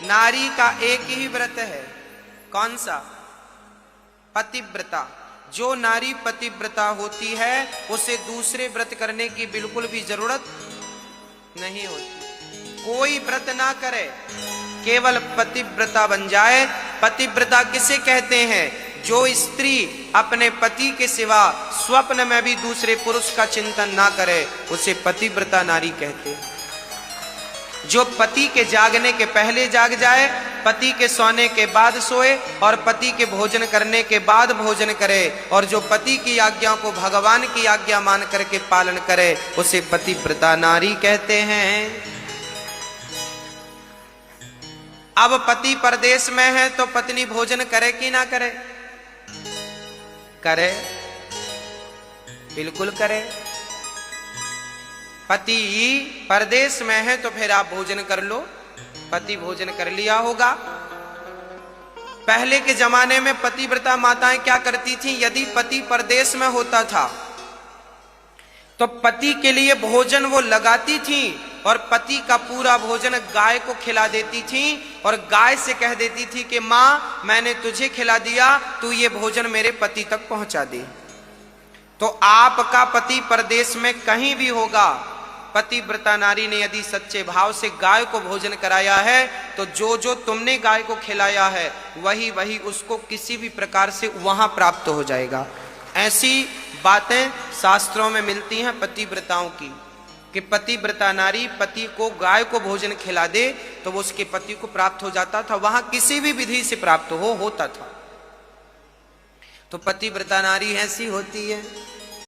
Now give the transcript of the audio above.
नारी का एक ही व्रत है, कौन सा? पतिव्रता। जो नारी पतिव्रता होती है उसे दूसरे व्रत करने की बिल्कुल भी जरूरत नहीं होती। कोई व्रत ना करे, केवल पतिव्रता बन जाए। पतिव्रता किसे कहते हैं? जो स्त्री अपने पति के सिवा स्वप्न में भी दूसरे पुरुष का चिंतन ना करे, उसे पतिव्रता नारी कहते हैं। जो पति के जागने के पहले जाग जाए, पति के सोने के बाद सोए और पति के भोजन करने के बाद भोजन करे, और जो पति की आज्ञा को भगवान की आज्ञा मान करके पालन करे, उसे पतिव्रता नारी कहते हैं। अब पति परदेश में है तो पत्नी भोजन करे कि ना करे? करे, बिल्कुल करे। पति परदेश में है तो फिर आप भोजन कर लो। पति भोजन कर लिया होगा। पहले के जमाने में पतिव्रता माताएं क्या करती थीं? यदि पति परदेश में होता था तो पति के लिए भोजन वो लगाती थीं और पति का पूरा भोजन गाय को खिला देती थीं और गाय से कह देती थी कि मां, मैंने तुझे खिला दिया, तू ये भोजन मेरे पति तक पहुंचा दे। तो आपका पति परदेश में कहीं भी होगा, पतिव्रता नारी ने यदि सच्चे भाव से गाय को भोजन कराया है तो जो जो तुमने गाय को खिलाया है वही वही उसको किसी भी प्रकार से वहां प्राप्त हो जाएगा। ऐसी बातें शास्त्रों में मिलती हैं पतिव्रताओं की, कि पतिव्रता नारी पति को गाय को भोजन खिला दे तो वो उसके पति को प्राप्त हो जाता था, वहां किसी भी विधि से प्राप्त होता था। तो पतिव्रता नारी ऐसी होती है।